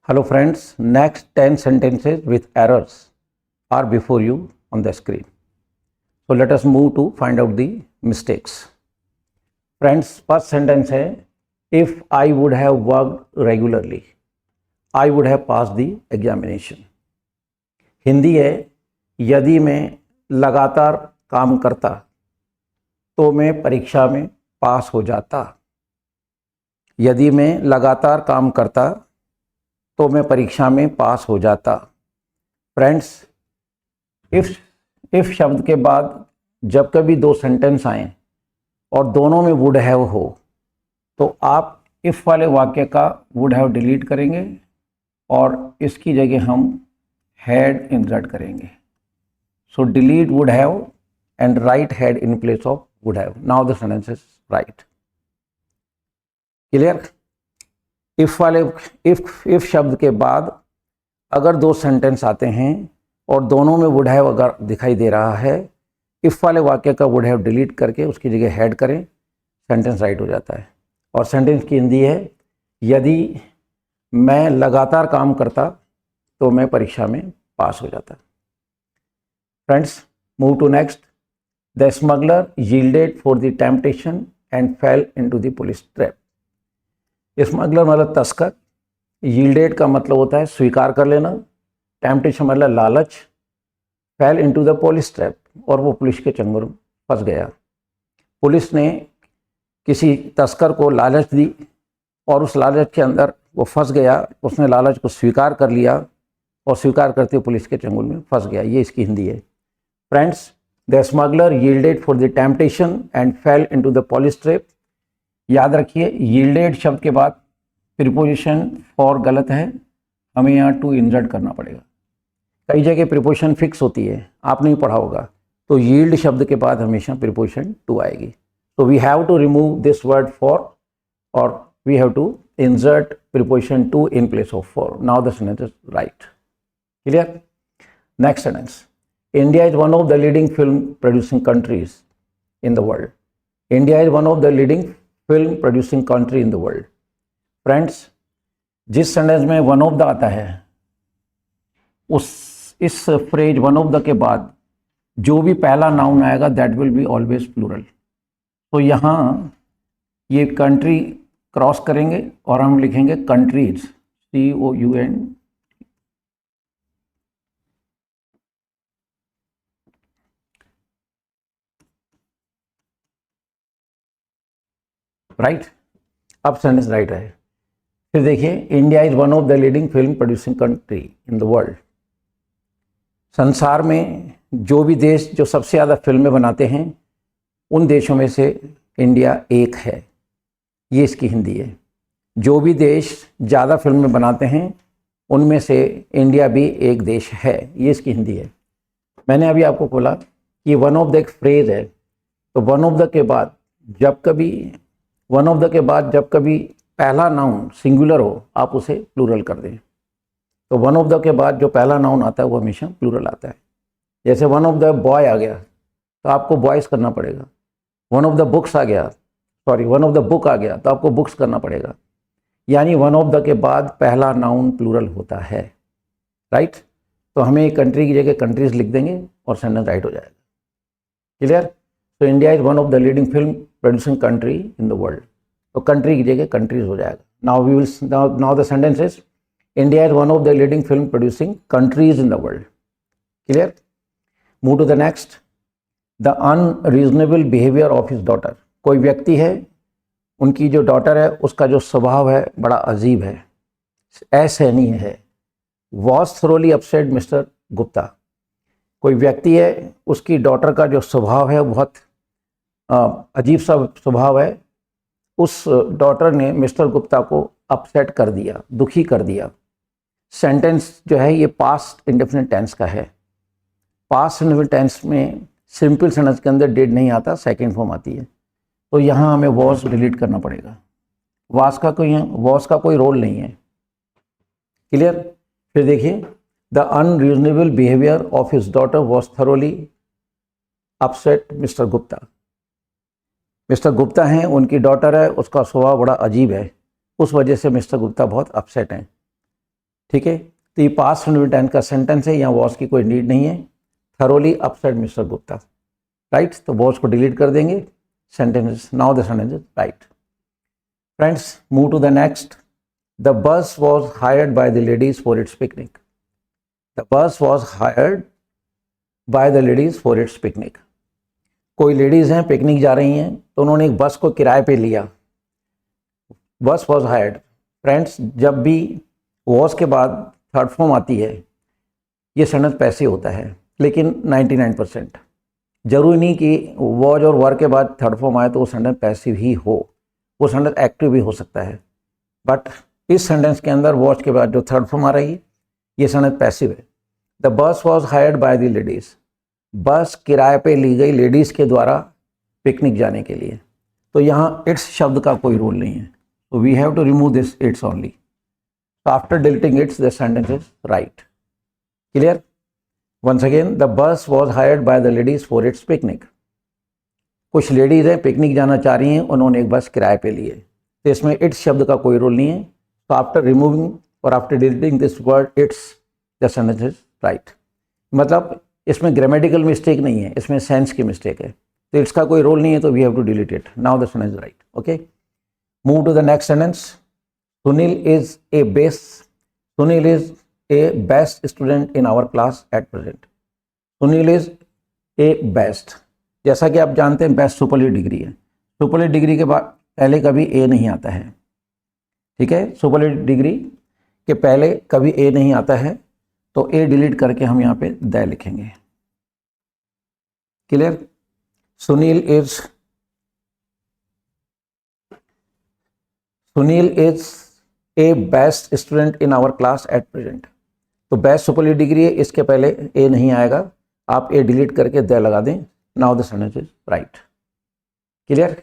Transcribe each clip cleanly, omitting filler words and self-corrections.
Hello friends, next 10 sentences with errors are before you on the screen. So let us move to find out the mistakes. Friends, first sentence है, if I would have worked regularly, I would have passed the examination. Hindi है, यदि मैं लगातार काम करता तो मैं परीक्षा में पास हो जाता. यदि मैं लगातार काम करता तो मैं परीक्षा में पास हो जाता. फ्रेंड्स, इफ शब्द के बाद जब कभी दो सेंटेंस आए और दोनों में वुड हैव हो तो आप इफ वाले वाक्य का वुड हैव डिलीट करेंगे और इसकी जगह हम हैड इंसर्ट करेंगे. So delete would have and write had in place of would have. Now the sentence is right. Clear? If शब्द के बाद अगर दो सेंटेंस आते हैं और दोनों में वुड हैव अगर दिखाई दे रहा है, इफ वाले वाक्य का वुड हैव डिलीट करके उसकी जगह हैड करें, सेंटेंस राइट हो जाता है. और सेंटेंस की हिंदी है, यदि मैं लगातार काम करता तो मैं परीक्षा में पास हो जाता. Friends, move to next. The smuggler yielded for the temptation and fell into the police trap. Smuggler मतलब तस्कर, यील्डेड का मतलब होता है स्वीकार कर लेना, टेम्पटेशन मतलब लालच, fail into the police trap और वो पुलिस के चंगुल में फंस गया. पुलिस ने किसी तस्कर को लालच दी और उस लालच के अंदर वो फंस गया. उसने लालच को स्वीकार कर लिया और स्वीकार करते हुए पुलिस के चंगुल में फंस गया. ये इसकी हिंदी है. Friends, the smuggler yielded for the temptation and fell into the police trap. याद रखिए, यील्डेड शब्द के बाद प्रीपोजिशन फॉर गलत है, हमें यहाँ टू इंसर्ट करना पड़ेगा. कई जगह प्रीपोजिशन फिक्स होती है, आप नहीं पढ़ा होगा, तो यील्ड शब्द के बाद हमेशा प्रीपोजिशन टू आएगी. तो we have to remove this word for और we have to insert preposition to in place of for. Now the sentence is right. Clear? Next sentence. India is one of the leading film producing countries in the world. India is one of the leading film producing country in the world. Friends, जिस sentence में one of the आता है इस phrase one of the के बाद जो भी पहला नाउन आएगा that will be always plural. तो यहाँ ये कंट्री क्रॉस करेंगे और हम लिखेंगे कंट्रीज, COUN. राइट. अब सेंटेंस राइट है. फिर देखिए, India is one of the leading film producing country in the world. संसार में जो भी देश जो सबसे ज़्यादा फिल्में बनाते हैं उन देशों में से इंडिया एक है. ये इसकी हिंदी है. जो भी देश ज़्यादा फिल्में बनाते हैं उनमें से इंडिया भी एक देश है. ये इसकी हिंदी है. मैंने अभी आपको बोला कि वन ऑफ द एक फ्रेज है, तो वन ऑफ द के बाद जब कभी पहला नाउन सिंगुलर हो आप उसे प्लूरल कर दें. तो वन ऑफ द के बाद जो पहला नाउन आता है वो हमेशा प्लूरल आता है. जैसे वन ऑफ द बॉय आ गया तो आपको बॉयज़ करना पड़ेगा. वन ऑफ द बुक आ गया तो आपको बुक्स करना पड़ेगा. यानी वन ऑफ द के बाद पहला नाउन प्लूरल होता है. राइट. तो हमें कंट्री की जगह कंट्रीज लिख देंगे और सेंटेंस राइट हो जाएगा. क्लियर? तो India is one of the leading film producing country in the world. तो कंट्री की जगह कंट्रीज हो जाएगा. Now the sentence is India is one of the leading film producing countries in the world. Clear? Move to the next. The unreasonable behaviour of his daughter. कोई व्यक्ति है, उनकी जो डॉटर है उसका जो स्वभाव है बड़ा अजीब है, असहनीय है. Was thoroughly upset mister Gupta. कोई व्यक्ति है, उसकी डॉटर का जो स्वभाव है बहुत अजीब सा स्वभाव है. उस डॉटर ने मिस्टर गुप्ता को अपसेट कर दिया, दुखी कर दिया. सेंटेंस जो है ये पास्ट इंडेफिनिट टेंस का है. पास्ट इंडेफिनिट टेंस में सिंपल सेंटेंस के अंदर डिड नहीं आता, सेकंड फॉर्म आती है. तो यहाँ हमें वॉज डिलीट करना पड़ेगा. वॉज का कोई रोल नहीं है. क्लियर? फिर देखिए, the unreasonable behaviour of his daughter was thoroughly upset mister Gupta. Mister Gupta हैं, उनकी डॉटर है, उसका स्वभाव बड़ा अजीब है, उस वजह से मिस्टर गुप्ता बहुत अपसेट हैं. ठीक है, तो ये पास्ट कंटिन्यूस टेंस का सेंटेंस है, यहाँ वॉज की कोई नीड नहीं है। Thoroughly upset mister Gupta, right, तो वॉज को डिलीट कर देंगे, sentence, now the sentence is right. Friends, move to the next. The bus was hired by the ladies for its picnic. The bus was hired by the ladies for its picnic. कोई ladies हैं, picnic जा रही हैं, तो उन्होंने एक बस को किराए पे लिया। बस वॉज हायर्ड। फ्रेंड्स, जब भी वॉज के बाद थर्ड फॉर्म आती है, ये सेंटेंस पैसिव होता है, लेकिन 99%। जरूरी नहीं कि वॉज और वर के बाद थर्ड फॉर्म आए तो वो सेंटेंस पैसिव ही हो, वो सेंटेंस एक्टिव भी हो सकता है। बट इस सेंटेंस के अंदर वॉज के बाद जो थर्ड फॉर्म आ रही है, ये सेंटेंस पैसिव है। The bus was hired by the ladies. बस किराए पे ली गई लेडीज़ के द्वारा पिकनिक जाने के लिए। तो यहाँ इट्स शब्द का कोई रोल नहीं है, तो we have to remove this its only. So after deleting its, the sentence is right. Clear? Once again, the bus was hired by the ladies for its picnic. कुछ लेडीज हैं, picnic जाना चाह रही हैं, उन्होंने एक बस किराए पे ली है, तो इसमें इट्स शब्द का कोई रोल नहीं है। तो आफ्टर रिमूविंग और after deleting this word it's, the sentence is right. मतलब इसमें ग्रामेटिकल मिस्टेक नहीं है, इसमें सेंस की मिस्टेक है, तो इट्स का कोई रोल नहीं है, तो we have to delete it. Now the sentence is right. Okay, move to the next sentence. Sunil is a best student in our class at present. Sunil is a best, जैसा कि आप जानते हैं best superlative degree है। Superlative degree के बाद पहले कभी ए नहीं आता है, ठीक है, सुपरलेटिव डिग्री के पहले कभी ए नहीं आता है, तो ए डिलीट करके हम यहाँ पे द लिखेंगे। Clear? Sunil is a best student in our class at present. तो बेस्ट सुपरलेटिव डिग्री है, इसके पहले ए नहीं आएगा, आप ए डिलीट करके द लगा दें। Now the sentence is right. Clear?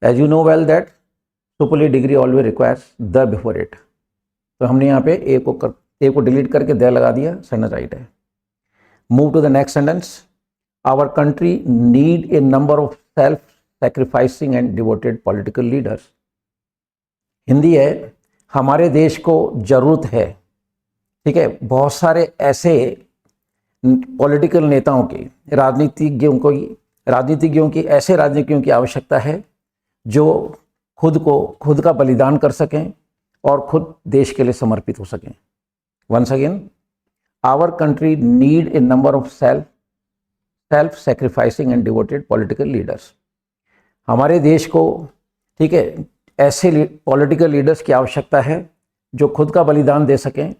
As you know well that superlative degree always requires the before it, तो हमने यहाँ पे ए को डिलीट करके द लगा दिया, सेंटेंस राइट है। Move to the next sentence. Our country need a number of self sacrificing and devoted political leaders. Hindi है, हमारे देश को जरूरत है, ठीक है, बहुत सारे ऐसे पॉलिटिकल नेताओं की, राजनीतिज्ञों की, ऐसे राजनीतिज्ञों की आवश्यकता है जो खुद का बलिदान कर सकें और खुद देश के लिए समर्पित हो सकें। Once again, our country need a number of self sacrificing and devoted political leaders. हमारे देश को, ठीक है, ऐसे पॉलिटिकल लीडर्स की आवश्यकता है जो खुद का बलिदान दे सकें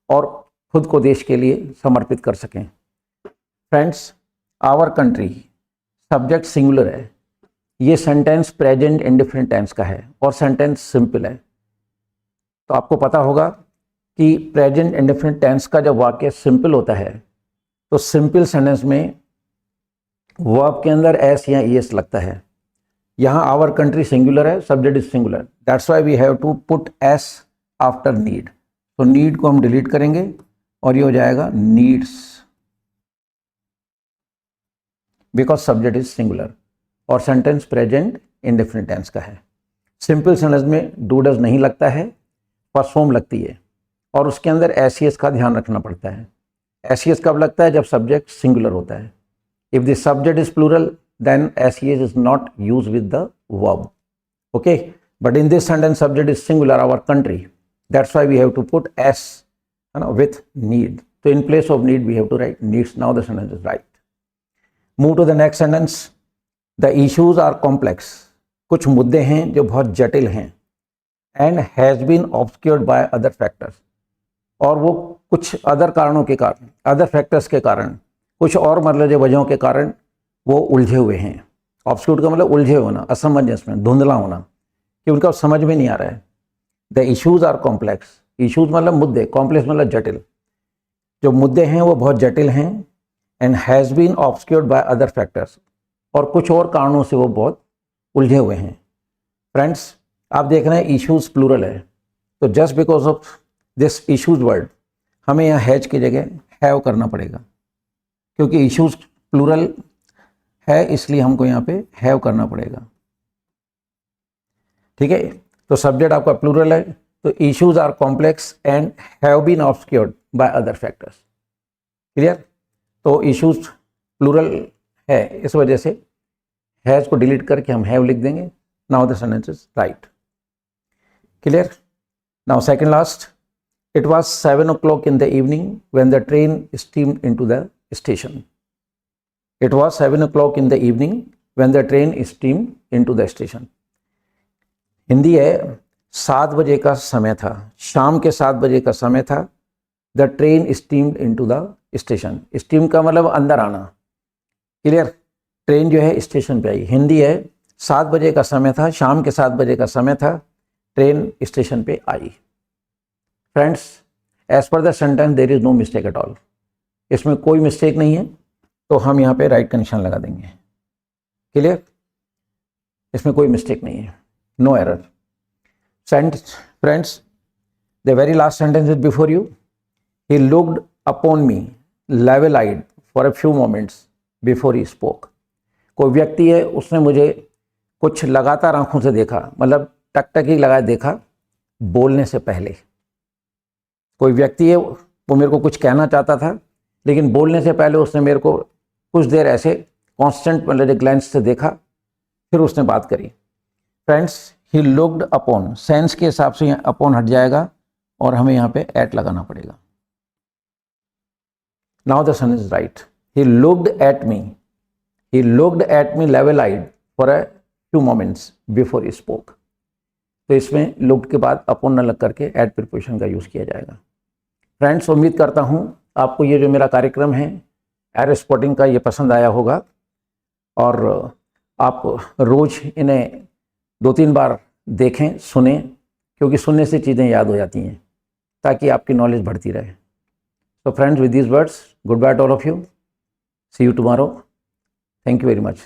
और खुद को देश के लिए समर्पित कर सकें। Friends, our country subject singular है, ये सेंटेंस प्रेजेंट इंडिफरेंट टेंस का है और सेंटेंस सिंपल है। तो आपको पता होगा कि प्रेजेंट इंडिफरेंट टेंस का जब वाक्य सिंपल होता है तो सिंपल सेंटेंस में वर्ब के अंदर एस या ईएस लगता है। यहाँ आवर कंट्री सिंगुलर है, subject is singular, that's why we have to put S after need. तो नीड को हम डिलीट करेंगे और ये हो जाएगा needs, because subject is singular और सेंटेंस प्रेजेंट इंडिफरेंट टेंस का है। सिंपल सेंटेंस में डू डज नहीं लगता है, फर्स्ट फॉर्म लगती है और उसके अंदर एस का ध्यान रखना पड़ता है। एस कब लगता है? जब सब्जेक्ट सिंगुलर होता है। If the subject is plural then SES is not used with the verb. Okay, but in this sentence subject is singular, our country, that's why we have to put S with need. So in place of need we have to write needs. Now the sentence is right. Move to the next sentence. The issues are complex. कुछ मुद्दे हैं जो बहुत जटिल हैं and has been obscured by other factors, और वो कुछ अदर कारणों के कारण, अदर फैक्टर्स के कारण, कुछ और मतलब वजहों के कारण वो उलझे हुए हैं। ऑब्स्क्यूर्ड का मतलब उलझे होना, असमंजस में, धुंधला होना, कि उनका समझ में नहीं आ रहा है। The issues are complex. Issues मतलब मुद्दे, कॉम्प्लेक्स मतलब जटिल। जो मुद्दे हैं वो बहुत जटिल हैं and has been obscured by other factors, और कुछ और कारणों से वो बहुत उलझे हुए हैं। फ्रेंड्स, आप देख रहे हैं इश्यूज प्लूरल है, तो just because of this issues word हमें यहाँ हैज की जगह हैव करना पड़ेगा, क्योंकि इश्यूज प्लूरल है, इसलिए हमको यहाँ पे हैव करना पड़ेगा। ठीक है, तो सब्जेक्ट आपका प्लूरल है, तो issues are complex and have been obscured by other factors. Clear? तो इश्यूज प्लूरल है, इस वजह से हैज को डिलीट करके हम हैव लिख देंगे। Now the sentence is right. Clear? Now second last, it was 7 o'clock in the evening when the train steamed into the station. It was 7 o'clock in the evening when the train steamed into the station. Hindi है 7 बजे का समय था, शाम के 7 बजे का समय था। The train steamed into the station. Steam का मतलब अंदर आना। क्लियर? ट्रेन जो है स्टेशन पे आई। हिंदी है 7 बजे का समय था, शाम के 7 बजे का समय था, ट्रेन स्टेशन पे आई। Friends, as per the sentence there is no mistake at all. इसमें कोई मिस्टेक नहीं है, तो हम यहाँ पे राइट कंडीशन लगा देंगे। क्लियर? इसमें कोई मिस्टेक नहीं है, no error. Friends, the very last sentence is before you. He looked upon me level eyed for a few moments before he spoke. कोई व्यक्ति है, उसने मुझे कुछ लगातार आंखों से देखा, मतलब टकटकी लगाए देखा बोलने से पहले। कोई व्यक्ति है, वो मेरे को कुछ कहना चाहता था, लेकिन बोलने से पहले उसने मेरे को कुछ देर ऐसे कांस्टेंट मतलब ग्लैंस से देखा, फिर उसने बात करी। फ्रेंड्स, ही लुक्ड अपॉन, सेंस के हिसाब से अपॉन हट जाएगा और हमें यहाँ पे एट लगाना पड़ेगा। Now the sentence is right. He looked at me, he looked at me level eyed for a few moments before he spoke. तो इसमें लुक्ड के बाद अपॉन न लग करके एट प्रीपोजिशन का यूज़ किया जाएगा। फ्रेंड्स, उम्मीद करता हूँ आपको ये जो मेरा कार्यक्रम है एरो स्पॉटिंग का, ये पसंद आया होगा और आप रोज़ इन्हें 2-3 बार देखें, सुने, क्योंकि सुनने से चीज़ें याद हो जाती हैं, ताकि आपकी नॉलेज बढ़ती रहे। So friends, with these words, goodbye to all of you. See you tomorrow. Thank you very much.